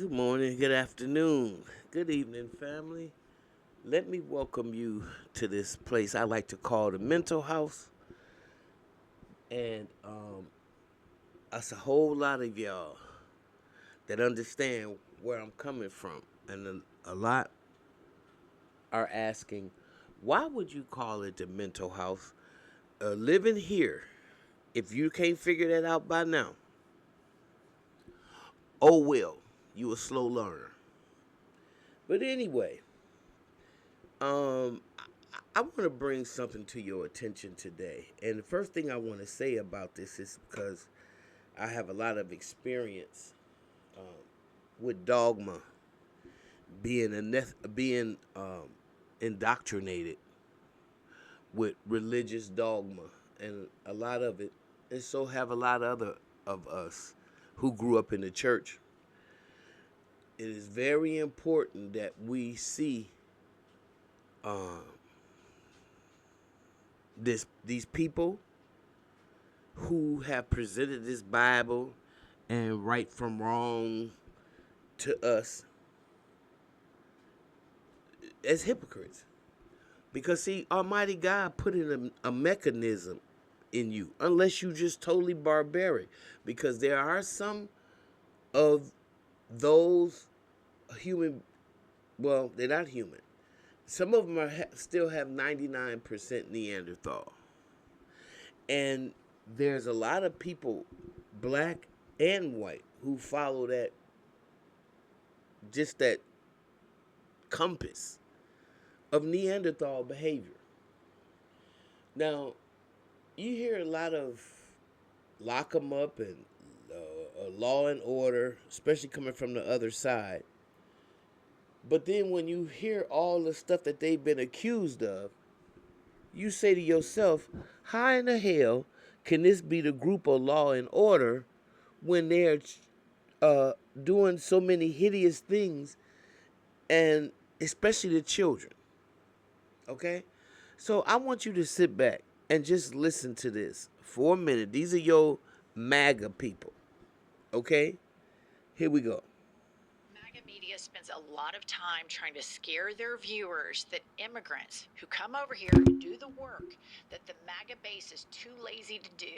Good morning, good afternoon, good evening, family. Let me welcome you to this place I like to call the mental house. And That's a whole lot of y'all that understand where I'm coming from. And a lot are asking, why would you call it the mental house? Living here, if you can't figure that out by now, oh well, you a slow learner. But anyway, I want to bring something to your attention today. And the first thing I want to say about this is because I have a lot of experience with dogma, being indoctrinated with religious dogma, and a lot of it, and so have a lot of other of us who grew up in the church. It is very important that we see these people who have presented this Bible and right from wrong to us as hypocrites. Because, see, Almighty God put in a mechanism in you, unless you just totally barbaric. Because there are some of those human, well, they're not human. Some of them still have 99% Neanderthal. And there's a lot of people, black and white, who follow that compass of Neanderthal behavior. Now, you hear a lot of lock 'em up and law and order, especially coming from the other side. But then when you hear all the stuff that they've been accused of, you say to yourself, how in the hell can this be the group of law and order when they're uh, doing so many hideous things, and especially the children? Okay? So I want you to sit back and just listen to this for a minute. These are your MAGA people. Okay? Here we go. MAGA media spends a lot of time trying to scare their viewers that immigrants who come over here to do the work that the MAGA base is too lazy to do.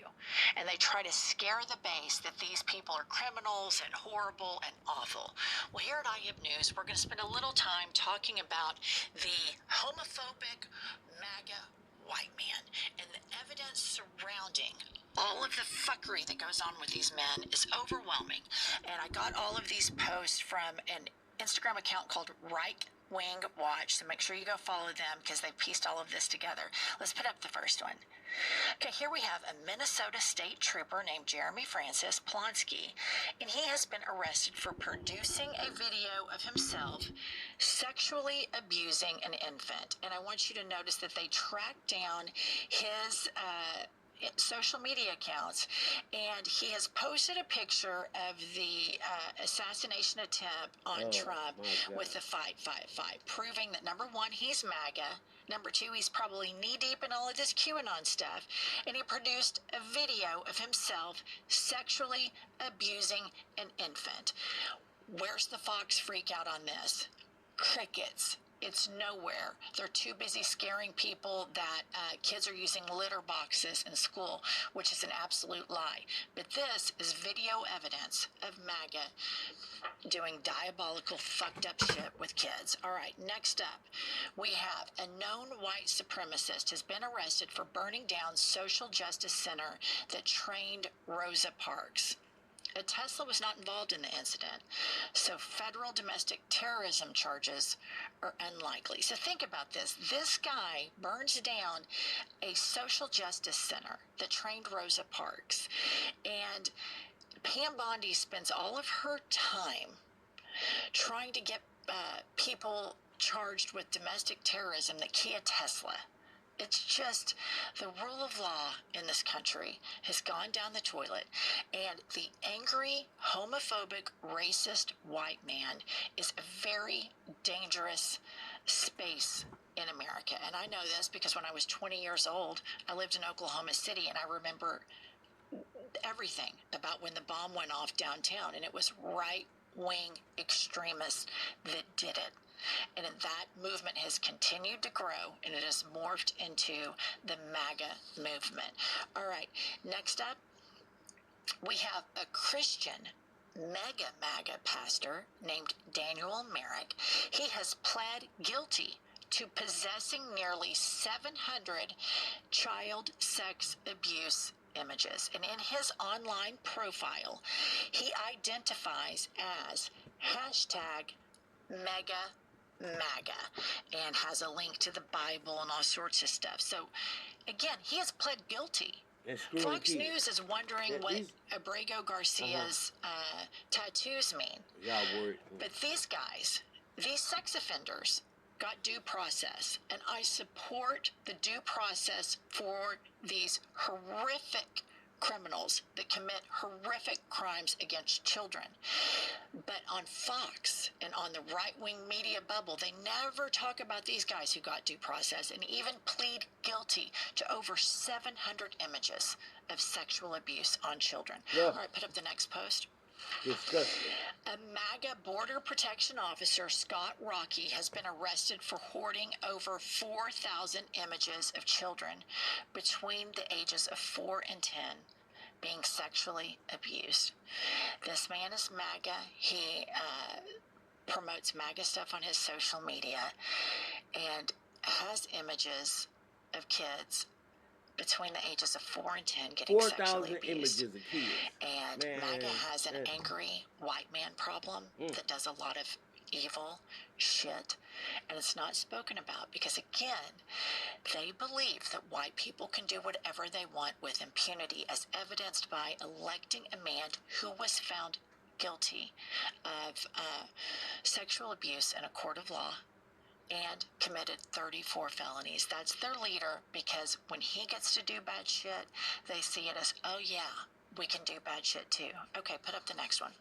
And they try to scare the base that these people are criminals and horrible and awful. Well, here at IHIP News, we're going to spend a little time talking about the homophobic MAGA white man, and the evidence surrounding all of the fuckery that goes on with these men is overwhelming. And I got all of these posts from an Instagram account called Right Wing Watch, so make sure you go follow them because they pieced all of this together. Let's put up the first one. Okay, here we have a Minnesota state trooper named Jeremy Francis Plonsky, and he has been arrested for producing a video of himself sexually abusing an infant. And I want you to notice that they tracked down his social media accounts, and he has posted a picture of the assassination attempt on Trump with the 555, proving that number one, he's MAGA, number two, he's probably knee deep in all of this QAnon stuff, and he produced a video of himself sexually abusing an infant. Where's the Fox freak out on this? Crickets. It's nowhere. They're too busy scaring people that kids are using litter boxes in school, which is an absolute lie. But this is video evidence of MAGA doing diabolical, fucked up shit with kids. All right, next up, we have a known white supremacist has been arrested for burning down social justice center that trained Rosa Parks. A Tesla was not involved in the incident, so federal domestic terrorism charges are unlikely. So think about this. This guy burns down a social justice center that trained Rosa Parks, and Pam Bondi spends all of her time trying to get people charged with domestic terrorism that key a Tesla. It's just the rule of law in this country has gone down the toilet, and the angry, homophobic, racist white man is a very dangerous space in America. And I know this because when I was 20 years old, I lived in Oklahoma City, and I remember everything about when the bomb went off downtown, and it was right right-wing extremists that did it. And that movement has continued to grow, and it has morphed into the MAGA movement. All right, next up, we have a Christian mega MAGA pastor named Daniel Merrick. He has pled guilty to possessing nearly 700 child sex abuse images. And in his online profile, he identifies as hashtag mega MAGA and has a link to the Bible and all sorts of stuff. So, again, he has pled guilty. Fox News is wondering what Abrego Garcia's tattoos mean. Yeah, word. But these guys, these sex offenders, got due process, and I support the due process for these horrific criminals that commit horrific crimes against children. But on Fox and on the right-wing media bubble, they never talk about these guys who got due process and even plead guilty to over 700 images of sexual abuse on children. Yeah. All right, put up the next post. Disgusting. A MAGA border protection officer, Scott Rocky, has been arrested for hoarding over 4,000 images of children between the ages of 4 and 10 being sexually abused. This man is MAGA. He promotes MAGA stuff on his social media and has images of kids between the ages of 4 and 10 getting sexually abused. 4,000 images of kids. And Man, MAGA has an angry white man problem that does a lot of evil shit, and it's not spoken about because, again, they believe that white people can do whatever they want with impunity, as evidenced by electing a man who was found guilty of sexual abuse in a court of law and committed 34 felonies. That's their leader, because when he gets to do bad shit, they see it as, oh yeah, we can do bad shit too. Okay, put up the next one.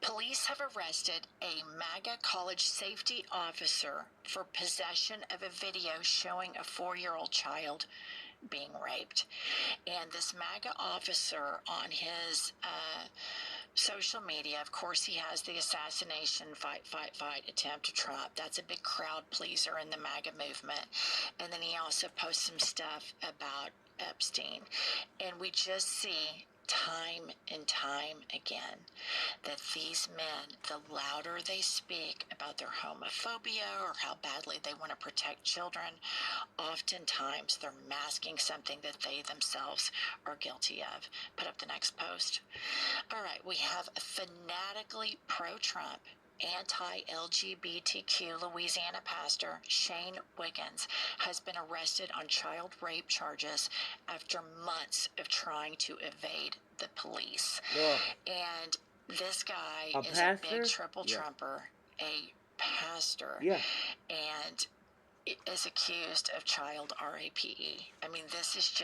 Police have arrested a MAGA college safety officer for possession of a video showing a 4-year-old child being raped. And this MAGA officer on his social media, of course, he has the assassination, fight attempt to Trump. That's a big crowd pleaser in the MAGA movement. And then he also posts some stuff about Epstein. And we just see time and time again that these men, the louder they speak about their homophobia or how badly they want to protect children, oftentimes they're masking something that they themselves are guilty of. Put up the next post. All right, we have a fanatically pro-Trump, anti-LGBTQ Louisiana pastor Shane Wiggins has been arrested on child rape charges after months of trying to evade the police. And this guy is a big triple trumper, a pastor, and is accused of child rape. I mean, this is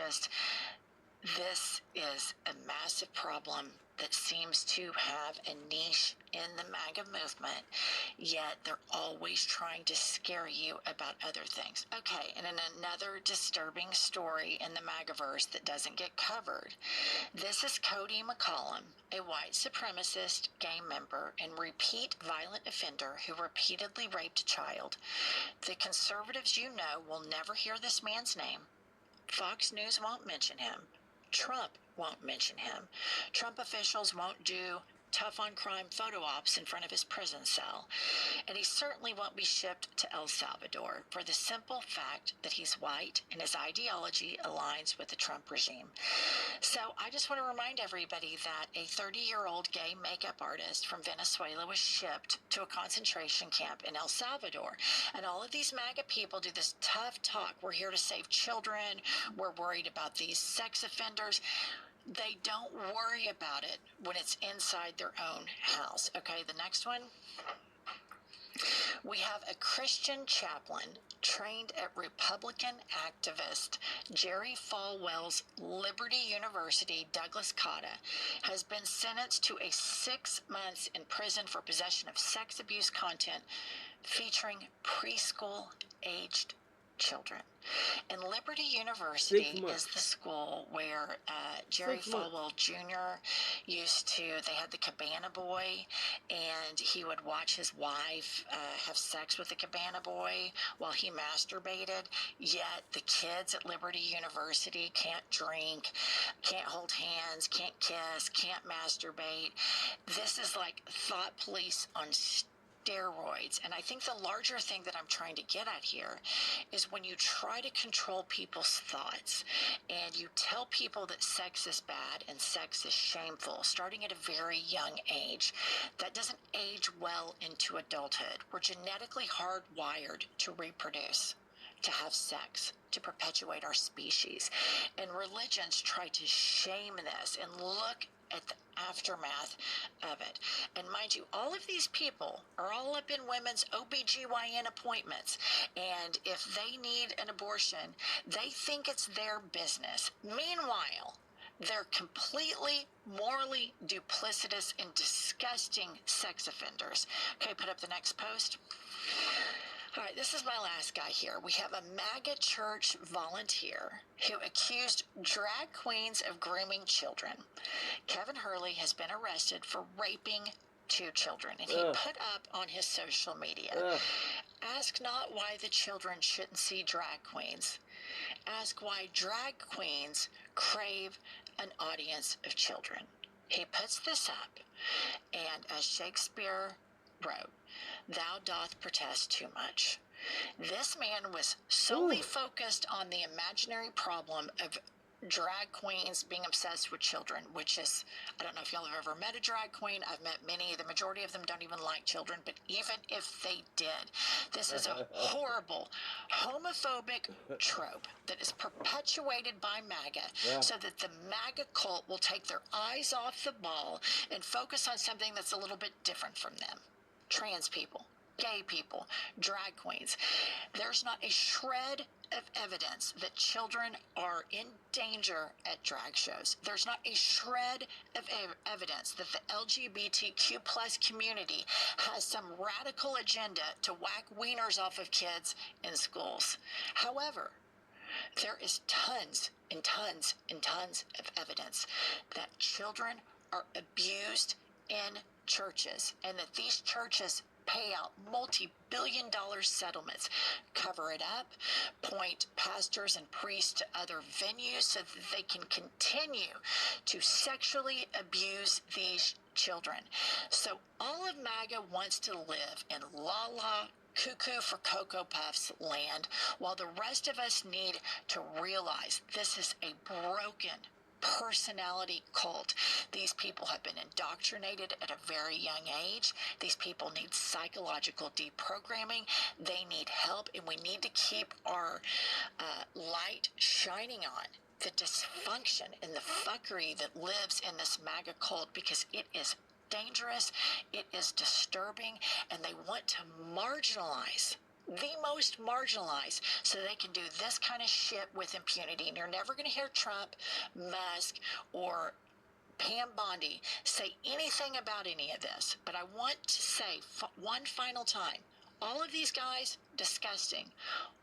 a massive problem that seems to have a niche in the MAGA movement, yet they're always trying to scare you about other things. Okay, and in another disturbing story in the MAGAverse that doesn't get covered, this is Cody McCollum, a white supremacist, gay member, and repeat violent offender who repeatedly raped a child. The conservatives you know will never hear this man's name. Fox News won't mention him. Trump won't mention him. Trump officials won't do tough on crime photo ops in front of his prison cell. And he certainly won't be shipped to El Salvador for the simple fact that he's white and his ideology aligns with the Trump regime. So I just want to remind everybody that a 30-year-old gay makeup artist from Venezuela was shipped to a concentration camp in El Salvador. And all of these MAGA people do this tough talk. We're here to save children. We're worried about these sex offenders. They don't worry about it when it's inside their own house. Okay, the next one. We have a Christian chaplain trained at Republican activist Jerry Falwell's Liberty University, Douglas Cotta, has been sentenced to a 6 months in prison for possession of sex abuse content featuring preschool-aged children. And Liberty 6 University months. is the school where Jerry 6 months. Falwell Jr. they had the Cabana Boy, and he would watch his wife have sex with the Cabana Boy while he masturbated. Yet the kids at Liberty University can't drink, can't hold hands, can't kiss, can't masturbate. This is like thought police on steroids. And I think the larger thing that I'm trying to get at here is when you try to control people's thoughts and you tell people that sex is bad and sex is shameful, starting at a very young age, that doesn't age well into adulthood. We're genetically hardwired to reproduce, to have sex, to perpetuate our species. And religions try to shame this and look at the aftermath of it. And mind you, all of these people are all up in women's OBGYN appointments. And if they need an abortion, they think it's their business. Meanwhile, they're completely morally duplicitous and disgusting sex offenders. Okay, put up the next post. All right, this is my last guy here. We have a MAGA church volunteer who accused drag queens of grooming children. Kevin Hurley has been arrested for raping 2 children, and he put up on his social media, ask not why the children shouldn't see drag queens. Ask why drag queens crave an audience of children. He puts this up, and as Shakespeare wrote, thou doth protest too much. This man was solely focused on the imaginary problem of drag queens being obsessed with children, which is, I don't know if y'all have ever met a drag queen. I've met many. The majority of them don't even like children, but even if they did, this is a horrible homophobic trope that is perpetuated by MAGA so that the MAGA cult will take their eyes off the ball and focus on something that's a little bit different from them. Trans people, gay people, drag queens. There's not a shred of evidence that children are in danger at drag shows. There's not a shred of evidence that the LGBTQ plus community has some radical agenda to whack wieners off of kids in schools. However, there is tons and tons and tons of evidence that children are abused in churches and that these churches pay out multi-billion-dollar settlements, cover it up, point pastors and priests to other venues so that they can continue to sexually abuse these children. So all of MAGA wants to live in la-la, cuckoo for Cocoa Puffs land, while the rest of us need to realize this is a broken personality cult. These people have been indoctrinated at a very young age. These people need psychological deprogramming. They need help, and we need to keep our light shining on the dysfunction and the fuckery that lives in this MAGA cult, because it is dangerous, it is disturbing, and they want to marginalize the most marginalized so they can do this kind of shit with impunity. And you're never going to hear Trump, Musk, or Pam Bondi say anything about any of this. But I want to say one final time, all of these guys, disgusting.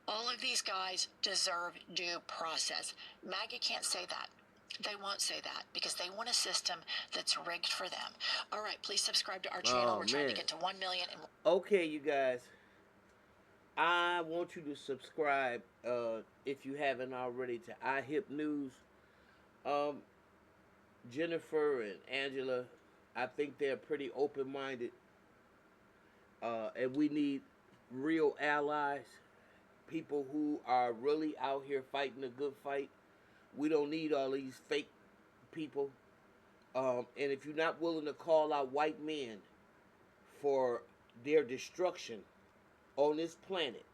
All of these guys deserve due process. MAGA can't say that. They won't say that because they want a system that's rigged for them. All right, please subscribe to our channel. We're trying to get to 1 million. Okay, you guys. I want you to subscribe, if you haven't already, to iHip News. Jennifer and Angela, I think they're pretty open-minded, and we need real allies, people who are really out here fighting a good fight. We don't need all these fake people. And if you're not willing to call out white men for their destruction on this planet,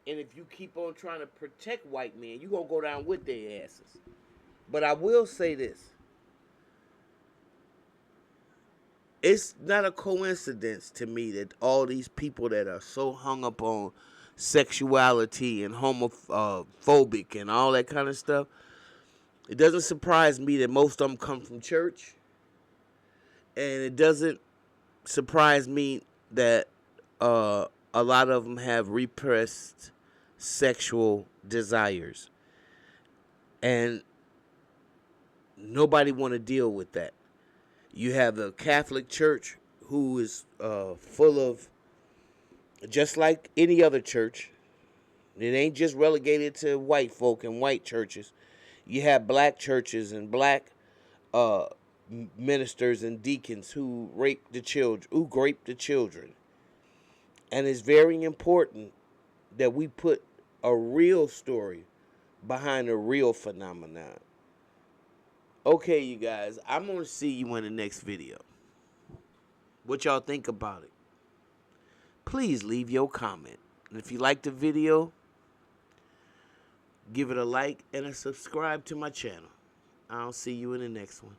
and if you keep on trying to protect white men, you're going to go down with their asses. But I will say this. It's not a coincidence to me that all these people that are so hung up on sexuality and homophobic and all that kind of stuff, it doesn't surprise me that most of them come from church. And it doesn't surprise me that a lot of them have repressed sexual desires. And nobody want to deal with that. You have the Catholic Church, who is full of, just like any other church, it ain't just relegated to white folk and white churches. You have black churches and black uh, ministers and deacons who grape the children. And it's very important that we put a real story behind a real phenomenon. Okay, you guys, I'm going to see you in the next video. What y'all think about it? Please leave your comment. And if you like the video, give it a like and a subscribe to my channel. I'll see you in the next one.